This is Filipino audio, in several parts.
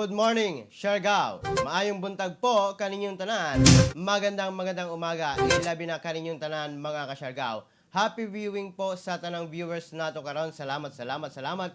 Good morning, Siargao. Maayong buntag po kaninyong tanan. Magandang umaga. Ilabi na kaninyong tanan mga ka-Siargao. Happy viewing po sa tanang viewers nato karon. Salamat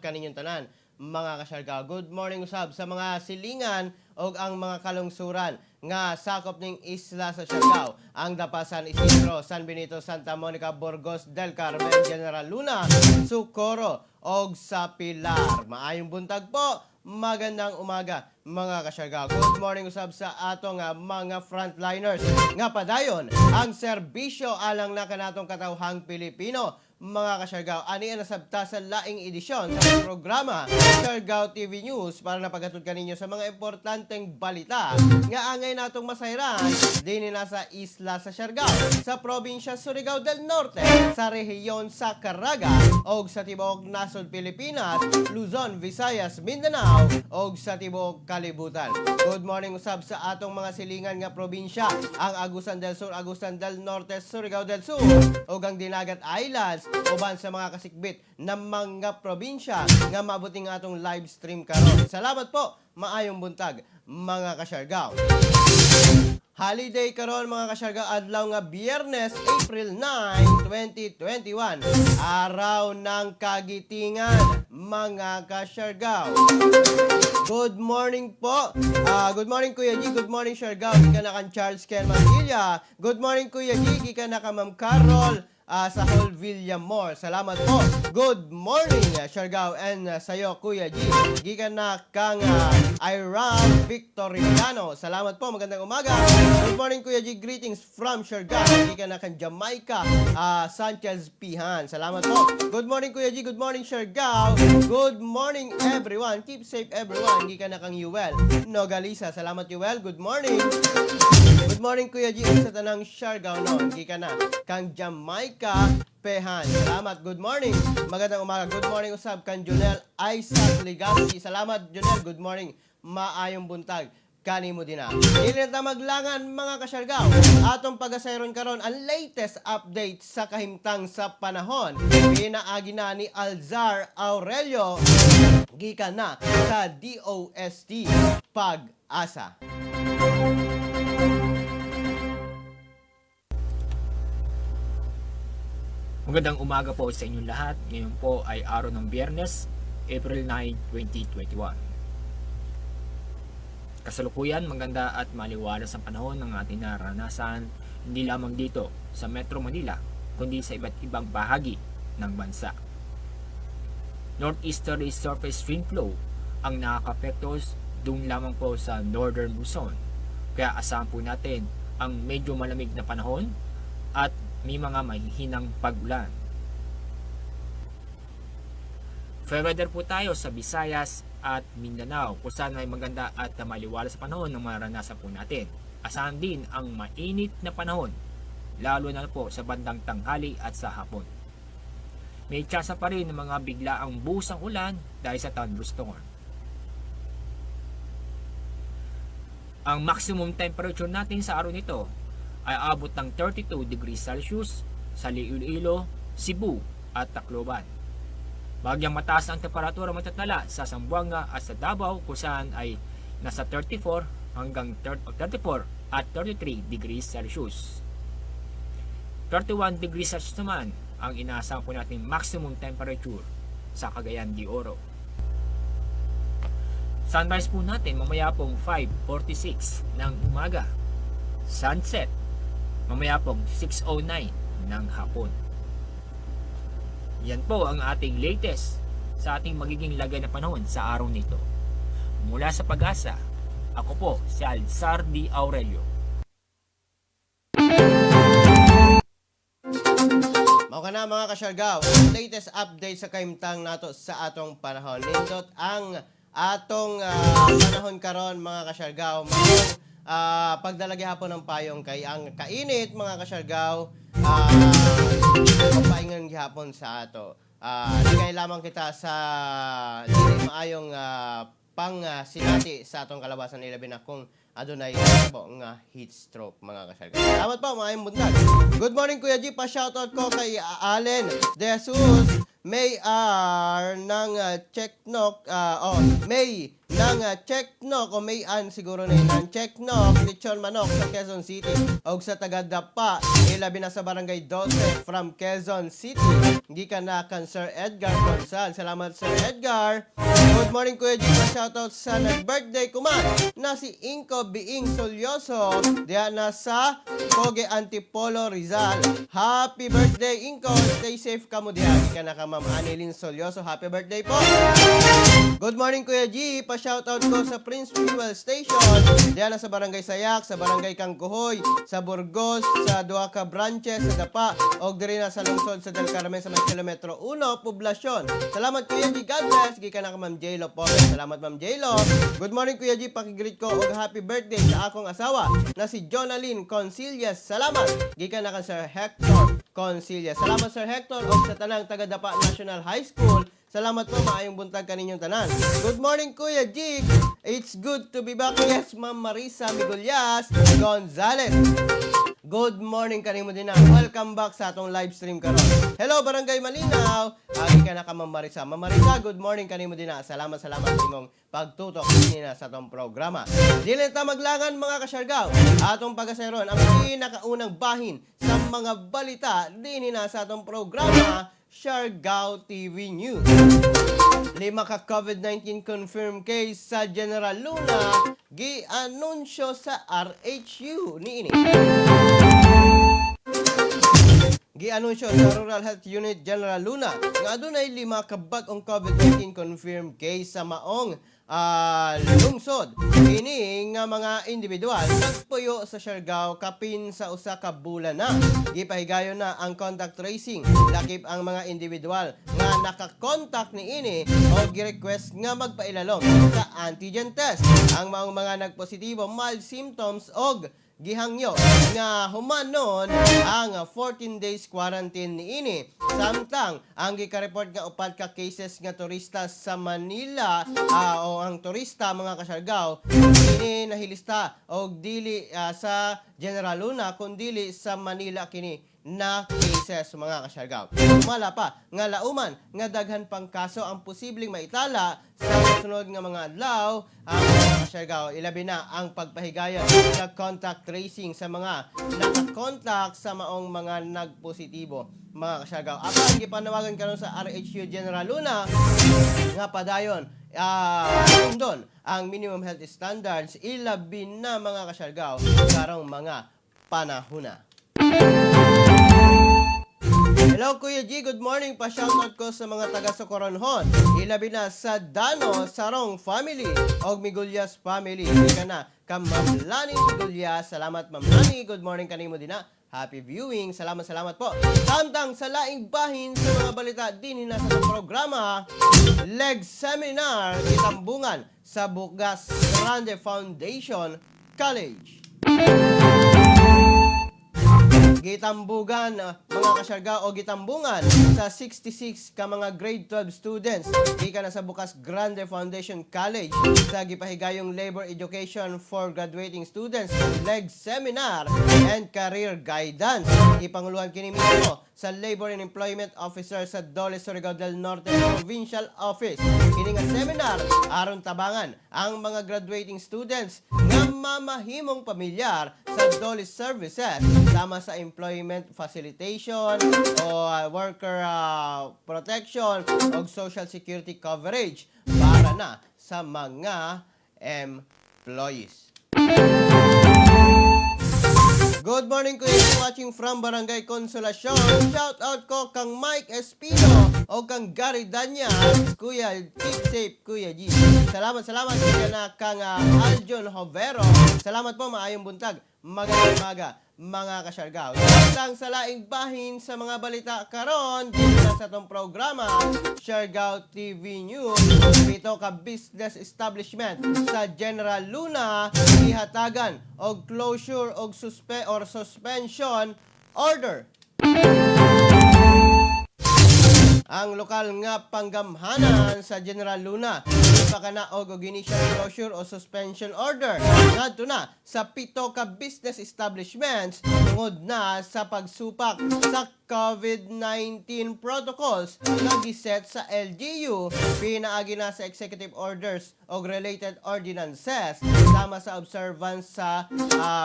kaninyong tanan mga ka-Siargao. Good morning usab sa mga silingan o ang mga kalungsuran nga sakop ning isla sa Siargao. Ang Dapasan, Isidro, San Benito, Santa Monica, Burgos del Carmen, General Luna, Socorro og sa Pilar. Maayong buntag po. Magandang umaga mga ka-Siargao. Good morning usab sa atong mga frontliners nga padayon ang serbisyo alang na kanatong katawhang Pilipino. Mga ka-Siargao, ani ang nasabta sa laing edisyon sa programa Siargao TV News para napagatod kaninyo sa mga importanteng balita nga angay natong masayran din nasa isla sa Siargao, sa probinsya Surigao del Norte, sa rehiyon sa Caraga og sa tibuok nasod Pilipinas, Luzon, Visayas, Mindanao og sa tibuok kalibutan. Good morning usab sa atong mga silingan nga probinsya, ang Agusan del Sur, Agusan del Norte, Surigao del Sur ug ang Dinagat Islands, uban sa mga kasikbit na mga probinsya nga mabuting atong live stream karon. Salamat po, maayong buntag mga ka-Siargao. Holiday karon mga ka-Siargao, adlaw nga Biyernes, April 9, 2021. Araw ng kagitingan mga ka-Siargao. Good morning po. Good morning Kuya G. Good morning Siargao. Gikan na kan Charles Ken Mantilla. Good morning Kuya G. Gikan na ka Ma'am Carol sa Hall Villamor. Salamat po. Good morning Siargao and sayo Kuya G. Gikan na kang Iram Victoriano. Salamat po. Magandang umaga. Good morning Kuya G. Greetings from Siargao. Gikan na kang Jamaica Sanchez Pihan. Salamat po. Good morning Kuya G. Good morning Siargao. Good morning everyone. Keep safe everyone. Gikan na kang Yuel Nogalisa. Salamat Yuel. Good morning. Good morning Kuya G. Sa tanang Siargao no. Gikan na kang Jamaica Pehan. Salamat. Good morning. Magandang umaga. Good morning usab kan Junel Isaac Legacy. Salamat Junel. Good morning. Maayong buntag kanimo din na. Dili na maglangan mga ka-Siargao. Atong pagasayron karon ang latest update sa kahimtang sa panahon. Pinaagi na ni Alzar Aurelio gikan na sa DOST Pag-asa. Magandang umaga po sa inyong lahat. Ngayon po ay araw ng Biyernes, April 9, 2021. Kasalukuyan, maganda at maliwalas ang panahon ng ating naranasan hindi lamang dito sa Metro Manila, kundi sa iba't ibang bahagi ng bansa. Northeasterly surface wind flow ang nakakapekto doon lamang po sa Northern Luzon. Kaya asahan po natin ang medyo malamig na panahon at may mga mahihinang pag-ulan. Fair weather po tayo sa Visayas at Mindanao kung saan may maganda at maliwalas sa panahon ng maranasan po natin. Asahan din ang mainit na panahon, lalo na po sa bandang tanghali at sa hapon. May tsansa pa rin ng mga biglaang busang ulan dahil sa thunderstorm. Ang maximum temperature natin sa araw nito ay abot ng 32 degrees Celsius sa Iloilo, Cebu at Tacloban. Bagyang mataas ang temperatura matatala sa Zamboanga at sa Davao kung saan ay nasa 34 hanggang 34 at 33 degrees Celsius. 31 degrees Celsius naman ang inaasahan po natin maximum temperature sa Cagayan de Oro. Sunrise po natin mamaya pong 5:46 ng umaga. Sunset mamaya pong 6:09 ng hapon. Yan po ang ating latest sa ating magiging lagay na panahon sa araw nito. Mula sa Pag-asa, ako po si Alzar D. Aurelio. Mao kana mga ka-Siargao, latest update sa kahimtang nato sa atong panahon. Nindot ang atong panahon karon mga ka-Siargao. Pagdalagi hapon ng payong kay ang kainit mga ka-Siargao, papaingon gihapon sa ato. Ligay lamang kita sa dili maayong sinati sa atong kalabasan ilabi na kung adunay po nga heat stroke mga ka-Siargao. Salamat po, maayong buntag. Good morning Kuya G, pa-shoutout ko kay Allen De Jesus, May R ng Checknock, May ng Checknock o Mayan siguro na yun, ng Checknock, Lechon Manok sa Quezon City. O sa taga-Dapa, ilabi na sa Barangay 12 from Quezon City. Hindi ka na kan Sir Edgar Gonzal. Salamat Sir Edgar. Good morning Kuya G. Shoutout sa nag-birthday kuman na si Inko Biing Solyoso. Diyan na sa Koge Antipolo Rizal. Happy birthday Inko. Stay safe ka mo diyan. Ka na ka Ma'am Anilin Solyoso. Happy birthday po. Good morning Kuya G. Pa-shoutout ko sa Prince Fuel Station. Diyan na sa Barangay Sayak, sa Barangay Kangkuhoy, sa Burgos, sa Duaca Branches, sa Dapa, o diri na sa lungsod sa Del Carmen sa may kilometro 1, Poblasyon. Salamat Kuya G. God bless. Gika na ka Ma'am J-Lo po. Salamat Ma'am J-Lo. Good morning Kuya G. Pakigreet ko og happy birthday sa akong asawa na si Jonalyn Concilias. Salamat. Gika na ka Sir Hector Concilias. Salamat Sir Hector o sa tanang taga-Dapa National High School. Salamat po, maayong buntag kaninyong tanan. Good morning, Kuya Jig. It's good to be back. Yes, Ma'am Marisa Migulyas Gonzales. Good morning kanimo din na. Welcome back sa atong live stream karon. Hello, Barangay Malinaw. Agi ka na ka, Ma'am Marisa. Ma'am Marisa, good morning kanimo din na. Salamat sa imong pagtutok nina sa atong programa. Dili ta maglangan mga kasyargaw. Atong pagaseron ang pinakaunang bahin sa mga balita dinhi na sa atong programa. Siargao TV News. 5 ka COVID-19 confirmed case sa General Luna, gi-anunsyo sa RHU niini. Gi-anunsyo sa Rural Health Unit General Luna nga adunay 5 ka bag-ong COVID-19 confirmed case sa maong lungsod. Kini nga mga individual nagpuyo sa Siargao kapin sa usa ka bulan na. Gipahigayon na ang contact tracing. Lakip ang mga individual nga naka-contact niini o gi-request nga magpailalom sa antigen test. Ang mga nagpositibo mild symptoms og gihangyo nga humanon ang 14 days quarantine niini. Samtang ang gika-report nga upat ka cases nga turista sa Manila o ang turista mga kasyargaw kini nahilista og dili sa General Luna kundi sa Manila kini na cases mga kasyargaw. Umala pa nga lauman nga daghan pang kaso ang posibleng maitala sa sunod nga mga adlaw ang mga kasyargaw. Ilabi na ang pagpahigayon sa contact tracing sa mga nakakontak sa maong mga nagpositibo mga kasyargaw. Apan gipanawagan karon sa RHU General Luna nga padayon sundon ang minimum health standards ilabi na mga kasyargaw karong mga panahona. Hello Kuya G, good morning. Pa-shoutout ko sa mga taga Socoronhon. Ilabi na sa Dano, Sarong family og Migulyas family. Hindi ka na ka Ma'am Lani Migulyas. Salamat Ma'am Lani. Good morning kanimo din na. Happy viewing. Salamat po. Samtang sa laing bahin sa mga balita din na sa programa, leg seminar itambungan sa Bugas Grande Foundation College. Gitambugan mga kasyarga o gitambungan sa 66 ka mga grade 12 students gika na sa Bukas Grande Foundation College sa gipahigayong Labor Education for Graduating Students leg seminar and career guidance. Ipanguluhan kini mismo sa Labor and Employment Officer sa Dole Surigao del Norte Provincial Office. Kini nga seminar aron tabangan ang mga graduating students nga mamahimong pamilyar sa Dole Services sama sa employment facilitation o worker protection o social security coverage para na sa mga employees. Good morning Kuya G, watching from Barangay Consolacion. Shout out ko kang Mike Espino o kang Gary Danyas. Kuya, keep safe Kuya G. Salamat Kuya na kang Aljon Hovero. Salamat po, maayong buntag. Magandang umaga mga kasyargaw. Lang sa laing bahin sa mga balita karon dito na sa itong programa Siargao TV News. Ito ka business establishment sa General Luna ihatagan og closure og suspension order. ang lokal nga panggamhanan sa General Luna. Iba ka na og initial closure o suspension order ngadto na sa 7 ka business establishments tungod na sa pagsupak sa COVID-19 protocols nga giset sa LGU pinaagi na sa executive orders o related ordinances sama sa observance sa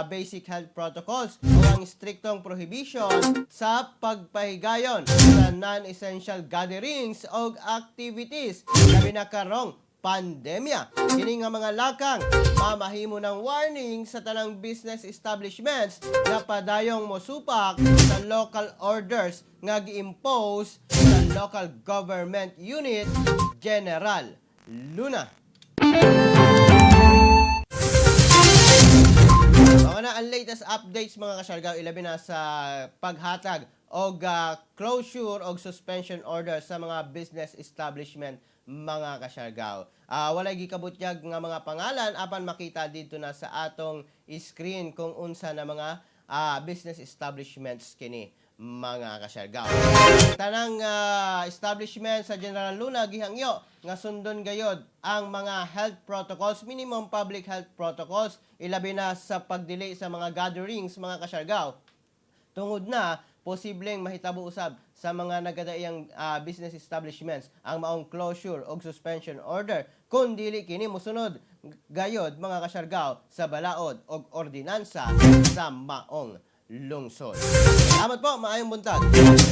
basic health protocols o ang striktong prohibition sa pagpahigayon sa non-essential gatherings o activities labi na karong pandemya. Kini nga mga lakang mamahimo ng warning sa tanang business establishments na padayong mosupak sa local orders nga gi-impose sa local government unit General Luna. Mga na ang latest updates mga kasyargaw ilabi na sa paghatag o closure o suspension order sa mga business establishment mga kasyargaw. Walay gikabutyag nga mga pangalan apan makita dito na sa atong screen kung unsa na mga business establishments kini mga kasyargaw. Tanang establishment sa General Luna gihangyo nga sundon gayod ang mga health protocols, minimum public health protocols ilabi na sa pagdili sa mga gatherings mga kasyargaw. Tungod na posibleng mahitabo usab sa mga nagadaiyang business establishments ang maong closure o suspension order kung dili kini mosunod gayod mga kasyargaw sa balaod o ordinansa sa maong lungsod. Salamat po, maayong buntag.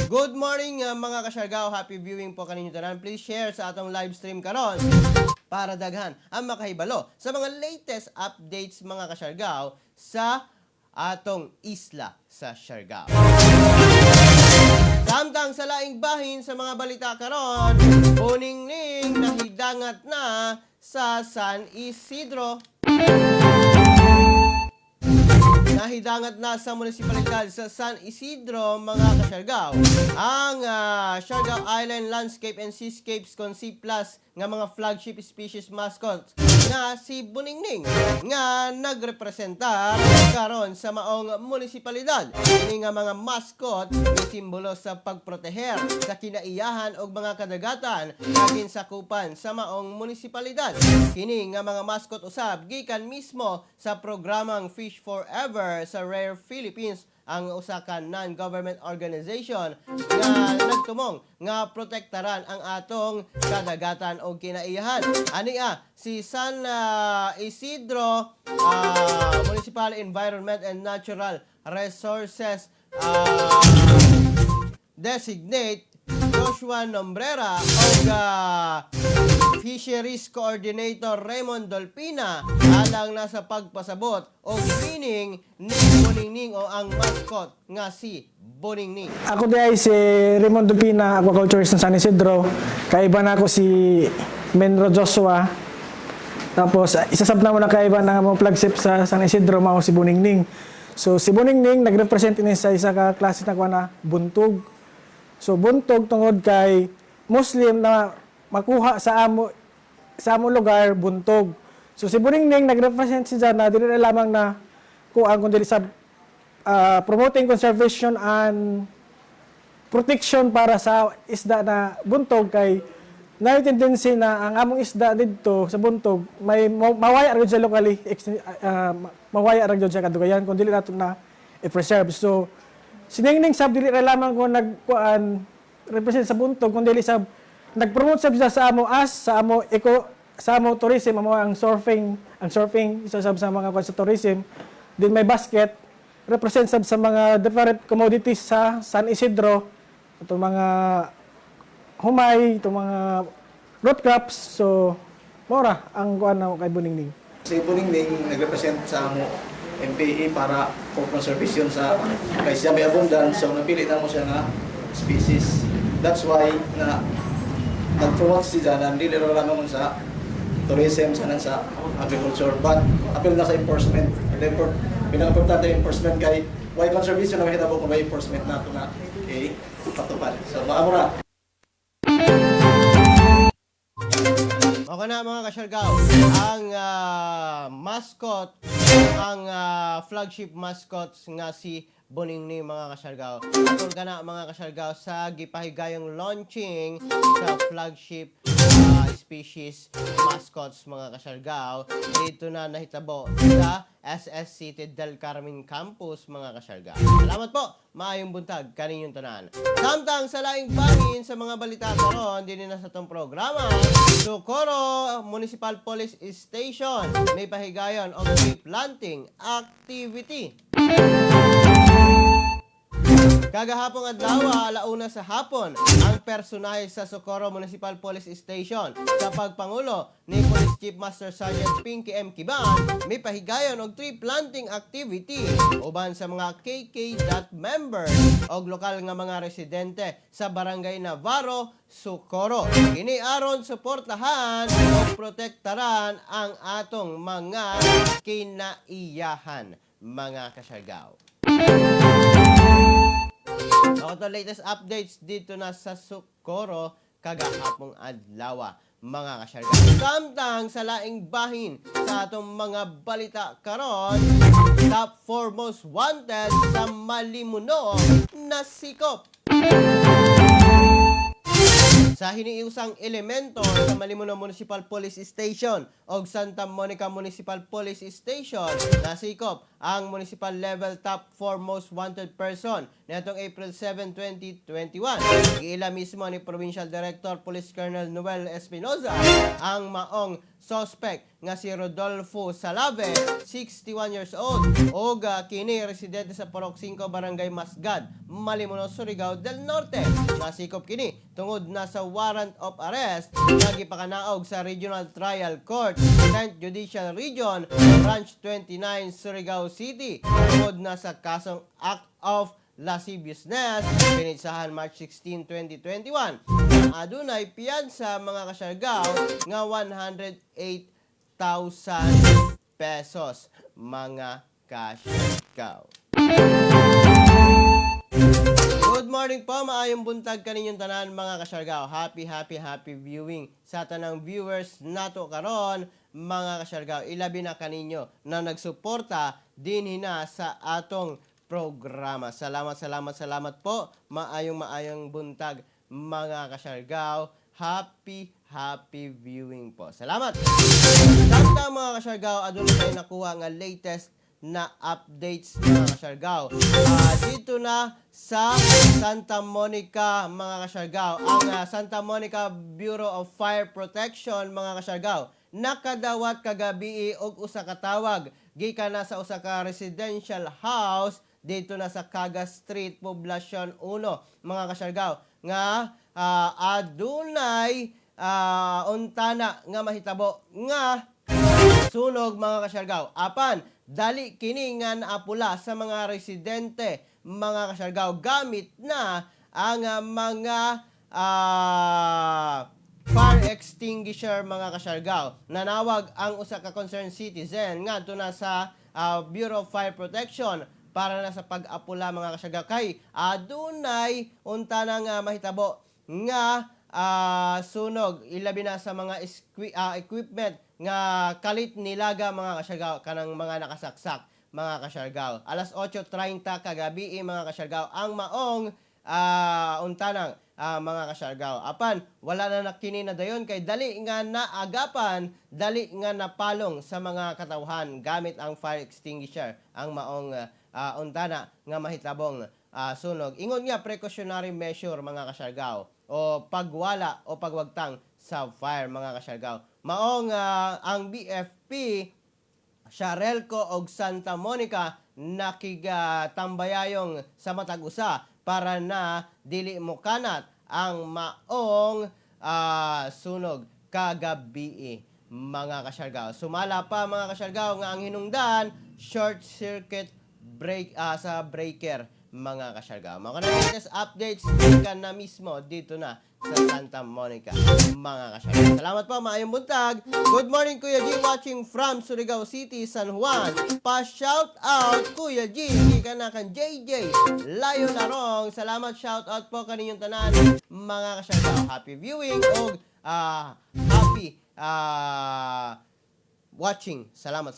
Good morning mga kasyargaw, happy viewing po kaninyo tanan. Please share sa atong live stream karon para daghan ang makahibalo sa mga latest updates mga kasyargaw sa atong isla sa Siargao. Samtang sa laing bahin sa mga balita karon, Buningning nahidangat na sa San Isidro. Nahidangat na sa munisipalidad sa San Isidro mga kasyargaw ang Siargao Island Landscape and Seascapes Concept Plus nga mga flagship species mascot nga si Buningning nga nagrepresentar karon sa maong munisipalidad. Kini nga mga mascot ni simbolo sa pagproteher sa kinaiyahan og mga kadagatan nga ginsakupan sa maong munisipalidad. Kini nga mga mascot usab gikan mismo sa programang Fish Forever sa Rare Philippines, ang usa ka non-government organization nga nagtumong nga protektaran ang atong kadagatan o kinaiyahan. Ani si San Isidro Municipal Environment and Natural Resources designate Joshua Nombrera o Fisheries Coordinator Raymond Dolpina alang na sa pagpasabot o meaning ni Buningning o ang mascot nga si Buningning. Ako di ay si Raymond Dolpina, aquaculturist ng San Isidro. Kaiba na ako si Menro Joshua. Tapos isasab na mo na kaiba ng mga flagship sa San Isidro, mao si Buningning. So si Buningning nagrepresent ini sa isa ka klase na kuha na buntog. So buntog tungod kay Muslim na makuha sa amo lugar buntog. So si Buningning nagrepresent siya na dili lamang na kuan kundi sa promoting conservation and protection para sa isda na buntog kay na tendency na ang among isda didto sa buntog may mawaya ra gyud locally mawaya ra gyud sa kadugayan kun dili nato na i-preserve. So siningning sab dili ra lamang ko nagkuan represent sa buntog kun dili sab nag-promote sab sa amo sa amo tourism amo ang surfing isa sab sa mga sa tourism. Din may basket represent sab sa mga different commodities sa San Isidro, itong mga humay, itong mga root crops. So mora ang kuan na kay Buningning. Si Buningning nagrepresent sa amo MPE para for conservation sa kay siya may abundance, so napili na mo siya nga species. That's why na nag-promote siya na hindi rin lamang sa tourism, sa agriculture, but appeal na sa enforcement. Therefore, pinaka-importante yung enforcement kay why conservation na makita po kung may enforcement na ito na patupad. So, maamura. Okay na mga kasyargaw, ang mascot, ang flagship mascot nga si buning ni mga kasyargaw. Atol ka na mga kasyargaw sa gipahigayong launching sa flagship species mascots mga kasyargaw. Dito na nahitabo sa SS City del Carmen Campus mga kasyargaw. Salamat po, maayong buntag kaninyong tanan. Samtang sa laing bangin sa mga balita karon din na sa tong programa, Socorro Municipal Police Station may pahigayon o tree planting activity. Kagahapong adlaw, alauna sa hapon, ang personahe sa Socorro Municipal Police Station sa pagpangulo ni Police Chief Master Sergeant Pinky M. Kiban may pahigayon og tree planting activity uban sa mga KK members og lokal nga mga residente sa Barangay Navarro, Socorro. Kini aron suportahan o protektaran ang atong mga kinaiyahan mga kasyargaw. Ako to latest updates dito na sa Socorro kagahapong adlaw mga kasyargaw. Samtang sa laing bahin sa atong mga balita karon, top 4 most wanted sa Malimuno na sikop. Sa hiniusang elemento sa Malimuno Municipal Police Station o Santa Monica Municipal Police Station, nasikop ang municipal level top 4 most wanted person nitong April 7, 2021. Giila mismo ni Provincial Director Police Colonel Noel Espinoza ang maong suspect nga si Rodolfo Salave, 61 years old, o kini residente sa Porok 5 Barangay Masgad, Malimuno, Surigao del Norte. Nasikop kini tungod na sa warrant of arrest nga gipakanaog sa Regional Trial Court, 10th Judicial Region, Branch 29, Surigao City, tungod na sa kasong act of lasciviousness pinitsahan March 16, 2021. Adunay piyansa mga kasyargaw nga 108,000 pesos mga kasyargaw. Good morning po, maayong buntag kaninyong tanan mga kasyargaw. Happy viewing sa tanang viewers nato karon mga kasyargaw. Ilabi na kaninyo na nagsuporta din hina sa atong programa. Salamat po. Maayong buntag mga kasyargaw. Happy viewing po. Salamat. Samtang mga kasyargaw, aduna tayo nakuha nga latest na updates mga kasyargaw. Dito na sa Santa Monica mga kasyargaw. Ang Santa Monica Bureau of Fire Protection mga kasyargaw nakadawat kagabi og usa ka tawag gikan na sa usa ka residential house dito na sa Caga Street, Poblacion 1 mga kasyargaw nga adunay untana nga mahitabo nga sunog mga kasyargaw. Apan dali kini nga naapula sa mga residente mga kasyargaw gamit na ang mga fire extinguisher mga kasyargaw. Nanawag ang usa ka concerned citizen ngadto na sa Bureau of Fire Protection para na sa pag-apula mga kasyargaw kay adunay unta na nga mahitabo nga sunog ilabi na sa mga equipment nga kalit nilaga mga kasyargaw kanang mga nakasaksak mga kasyargaw. Alas 8:30 kagabi mga kasyargaw ang maong untanang mga kasyargaw. Apan wala na nakini na dayon kay dali nga naagapan, dali nga napalong sa mga katawhan gamit ang fire extinguisher ang maong untana nga mahitabong sunog. Ingon nga precautionary measure mga kasyargaw o pagwala o pagwagtang sa fire mga kasyargaw. Maong ang BFP Sharelco og Santa Monica nakigatambayayong sa matag usa para na dili mo kanat ang maong sunog kagabi mga kasyargaw. Sumala pa mga kasyargaw nga ang hinungdan short circuit break sa breaker mga kasyargaw. Mga latest updates ka na mismo dito na sa Santa Monica mga kasyargaw. Salamat po, maayong buntag. Good morning Kuya G, watching from Surigao City, San Juan. Pa-shout out Kuya G, ka na kan JJ Layo Larong. Salamat, shout out po kaninyong tanan mga kasyargaw. Happy viewing og happy watching. Salamat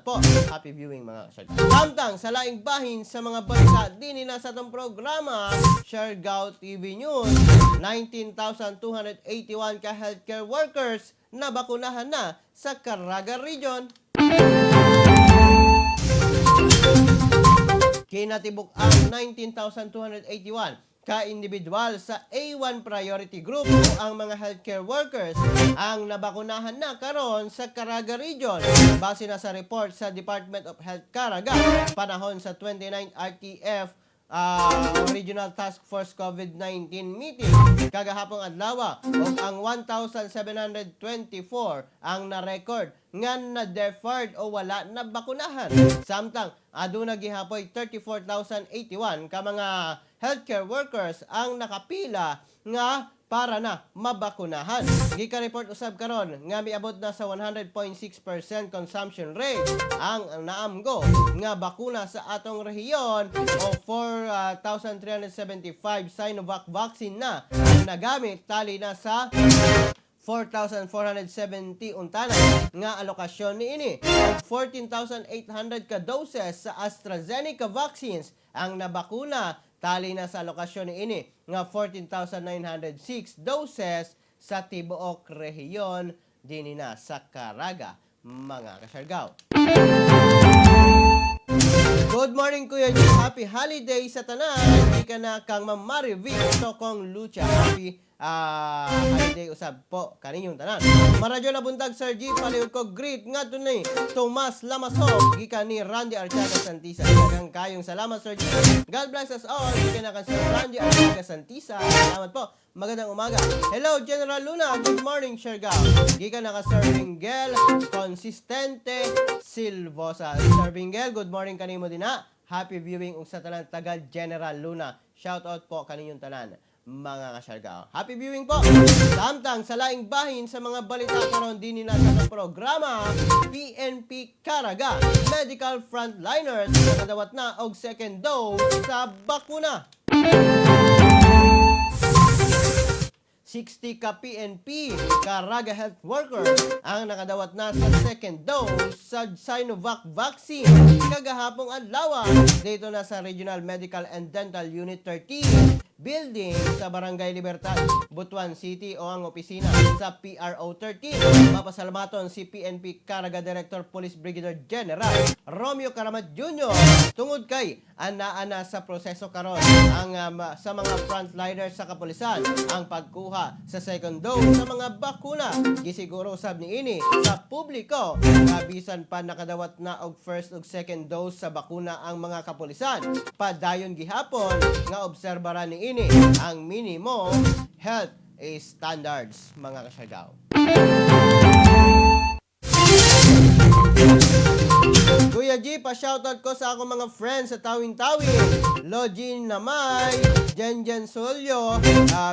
po. Happy viewing mga kasyargaw. Samtang sa laing bahin sa mga balita din na sa itong programa, Siargao TV News, 19,281 ka healthcare workers na bakunahan na sa Caraga Region. Kinatibok ang 19,281 ka-individual sa A1 Priority Group o ang mga healthcare workers ang nabakunahan na karon sa Caraga Region base na sa report sa Department of Health Caraga panahon sa 29th RTF Regional Task Force COVID-19 meeting kagahapong adlaw ug ang 1,724 ang na-record nga na-deferred o wala na bakunahan. Samtang aduna gihapoy 34,081 ka mga healthcare workers ang nakapila nga para na mabakunahan. Gika-report usab karon nga miabot na sa 100.6% consumption rate ang naamgo nga bakuna sa atong rehiyon o 4,375 Sinovac vaccine na ang nagamit tali na sa 4,470 untana nga alokasyon niini ug 14,800 ka doses sa AstraZeneca vaccines ang nabakuna tali na sa alokasyon niini nga 14,906 doses sa tibuok rehiyon dinhi na sa Caraga mga kasyargaw. Good morning Kuya G. Happy holiday sa tanan. Hindi ka na kang Ma'am Vic Tokong Lucha. Happy holiday usab po kaninyong tanan. Maradyo na buntag Sir G. Paliw ko greet nga tunay Tomas Lamasog gikan ni Randy Archaga Santisa. Daghang kayong salamat Sir G. God bless us all. Gikan na kan Sir Randy Archaga Santisa. Salamat po. Magandang umaga. Hello General Luna. Good morning Siargao. Gikan na ka Sir Miguel Consistente Silvosa. Sir Miguel, good morning kanimo din ha. Happy viewing ug sa tanan taga General Luna. Shout out po kaninyong tanan mga kasyargao. Happy viewing po. Samtang sa laing bahin sa mga balita karon din nila sa programa PNP Caraga Medical Frontliners nakadawat na og second dose sa bakuna. 60 ka PNP Caraga health workers ang nakadawat na sa second dose sa Sinovac vaccine kagahapong adlaw dito na sa Regional Medical and Dental Unit 13 building sa Barangay Libertad, Butuan City o ang opisina sa PRO 13. Mapasalamaton si PNP Caraga Director Police Brigadier General Romeo Karamat Jr. tungod kay ana sa proseso karon ang sa mga frontliners sa kapulisan ang pagkuha sa second dose sa mga bakuna. Gisiguro sab niini sa publiko nga bisan pa nakadawat na og first ug second dose sa bakuna ang mga kapulisan. Padayon gihapon nga obserbara niini ang minimum health standards mga kasyargao. Kuya G, pa-shoutout ko sa akong mga friends sa Tawin-Tawin, Login Namay, Jenjen Solyo,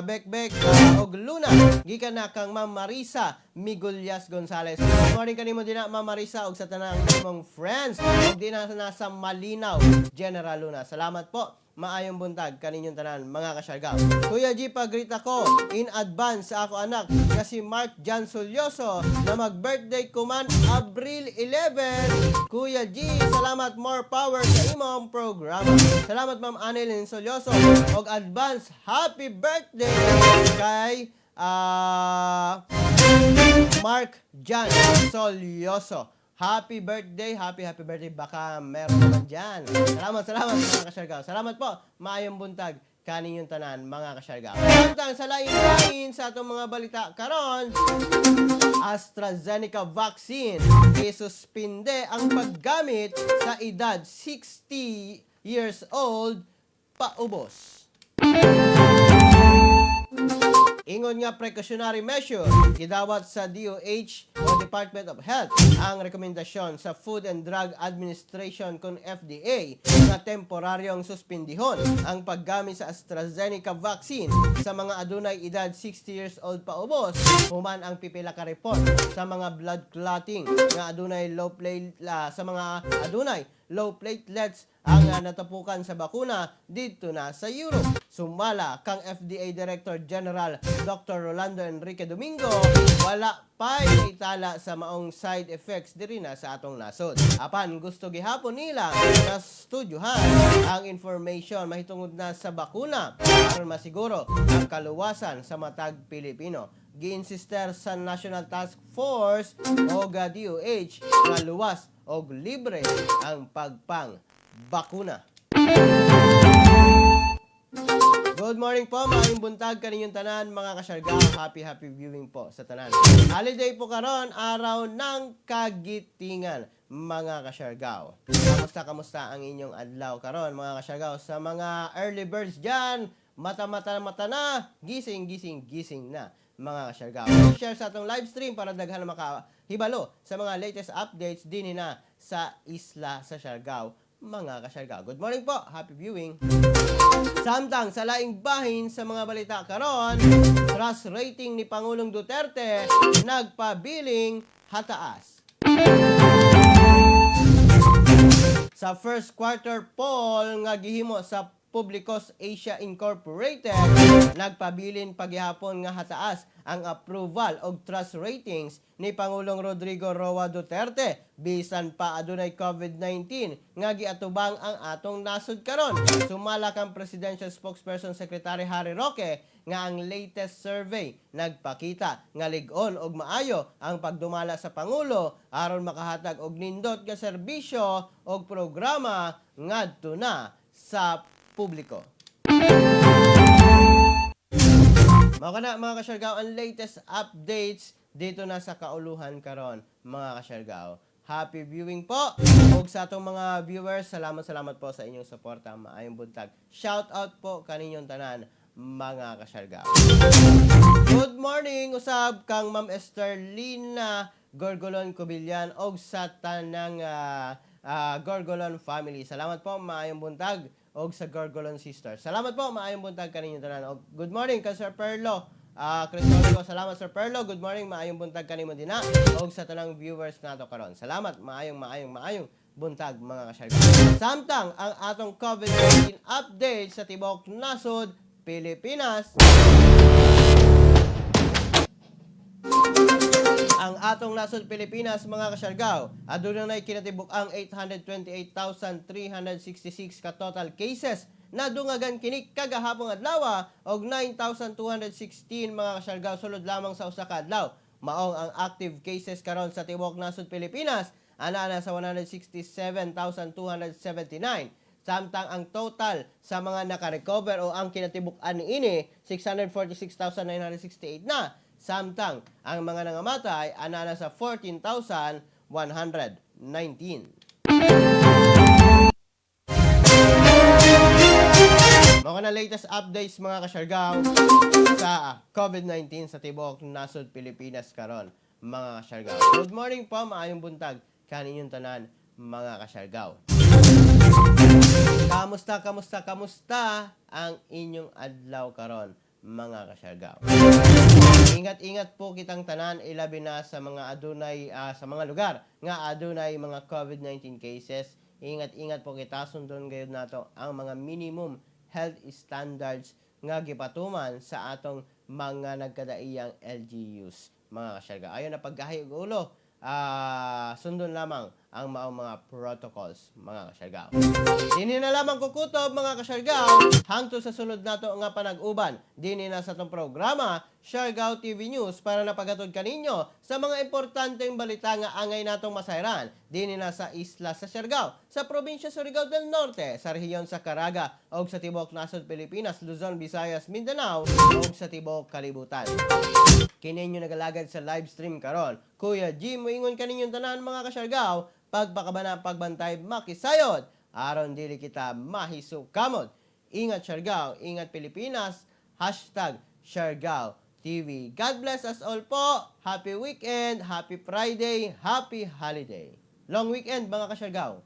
Bekbek, og Luna. Gikan na kang Ma'am Marisa Migulyas Gonzales. Good morning kanimo din na Ma'am Marisa og sa tanang imong friends. Og din na nasa Malinaw, General Luna. Salamat po. Maayong buntag kaninyong tanan mga kasyargao. Kuya G, pag-greet ako in advance sa ako anak na si Mark Jan Solyoso na mag-birthday kuman Abril 11. Kuya G, salamat, more power sa imong programa. Salamat Ma'am Annelyn Solyoso og advance happy birthday kay Mark Jan Solyoso. Happy birthday, happy birthday. Baka meron naman dyan. Salamat mga kasyargao. Salamat po. Maayong buntag kaninyong tanan mga kasyargao. Samtang sa lain sa atong mga balita karon, AstraZeneca vaccine isuspinde ang paggamit sa edad 60 years old paubos. Ingon nga precautionary measure gidawat sa DOH o Department of Health ang rekomendasyon sa Food and Drug Administration kon FDA na temporaryong suspindihon ang paggamit sa AstraZeneca vaccine sa mga adunay edad 60 years old paubos human ang pipila ka report sa mga blood clotting nga adunay low platelets ang natapukan sa bakuna dito na sa Europe. Sumala kang FDA Director General Dr. Rolando Enrique Domingo, wala pa'y naitala sa maong side effects diri na sa atong nasod. Apan gusto gihapon nila na studyuhan ang information mahitungod na sa bakuna aron masiguro ang kaluwasan sa matag Pilipino. Giinsister sa National Task Force o DOH na luwas o libre ang pagpang bakuna. Good morning po, maayong buntag kaninyong tanan mga kasyargaw. Happy viewing po sa tanan. Holiday po karon, araw ng kagitingan mga kasyargaw. Kamusta ang inyong adlaw karon mga kasyargaw? Sa mga early birds dyan, mata na, gising na mga kasyargaw. Share sa atong live stream para daghan na makahibalo sa mga latest updates din na sa isla sa Siargao mga kasyargaw. Good morning po, happy viewing. Samtang sa laing bahin sa mga balita karon, trust rating ni Pangulong Duterte nagpabiling hataas. Sa first quarter poll nga gihimo sa Publicos Asia Incorporated, nagpabilin paghihapon nga hataas ang approval og trust ratings ni Pangulong Rodrigo Roa Duterte bisan pa adunay COVID-19 nga giatubang ang atong nasod karon. Sumala kang Presidential Spokesperson Secretary Harry Roque nga ang latest survey nagpakita nga lig-on og maayo ang pagdumala sa Pangulo aron makahatag og nindot nga serbisyo og programa ngadto na sa publiko. Mao kana mga kasyargaw ang latest updates dito na sa kauluhan karon mga kasyargaw. Happy viewing po. Ug sa atong mga viewers, salamat po sa inyong suporta. Maayong buntag. Shout out po kaninyong tanan mga kasyargaw. Good morning usab kang Ma'am Esterlina Gorgolon Cobillan og sa tanang Gorgolon family. Salamat po, maayong buntag og sa Gorgolon Sisters. Salamat po, maayong buntag kaninyo tanan. Og good morning ka Sir Perlo. Cristorio, salamat Sir Perlo. Good morning, maayong buntag kanimo din og sa tanang viewers nato karon. Salamat, maayong buntag mga kasyargaw. Samtang ang atong COVID-19 update sa tibok nasod Pilipinas. Ang atong nasod Pilipinas mga kasyargaw, adunay kinatibuk ang 828,366 ka total cases na dungagan kini kagahapong adlaw og 9,216 mga kasyargaw sulod lamang sa usa ka adlaw. Maong ang active cases karon sa tibuok nasod Pilipinas ana sa 167,279. Samtang ang total sa mga naka-recover o ang kinatibuk-an niini 646,968 na. Samtang ang mga nangamatay ana sa 14,119. Mga na latest updates mga kasyargaw sa COVID-19 sa tibok nasod Pilipinas karon mga kasyargaw. Good morning po, maayong buntag kaninyong tanan mga kasyargaw. Kamusta ang inyong adlaw karon mga kasyargaw? Ingat po kitang tanan ilabi na sa mga adunay sa mga lugar nga adunay mga COVID-19 cases. Ingat po kita sundon gayud nato ang mga minimum health standards nga gipatuman sa atong mga nagkadaiyang LGUs mga kasyargaw. Ayon na paggahi og ulo, sundon lamang ang maong mga protocols mga kasyargaw. Dini na lamang kukutob mga kasyargaw hangtod sa sunod nato nga panag-uban dini na sa tong programa Siargao TV News para napagatod kaninyo sa mga importanteng balita nga angay natong masayran dini na sa isla sa Siargao, sa probinsya Surigao del Norte, sa rehiyon sa Caraga ug sa tibok nasod Pilipinas, Luzon, Visayas, Mindanao ug sa tibok kalibutan. Kininyo nagalagad sa live stream karon. Kuya Jim, moingon kaninyong tanan mga kasyargaw, pagpakabana pagbantay makisayod aron dili kita mahisukamod. Ingat Siargao, ingat Pilipinas. #Siargao TV. God bless us all po. Happy weekend, happy Friday, happy holiday. Long weekend mga kasyargaw.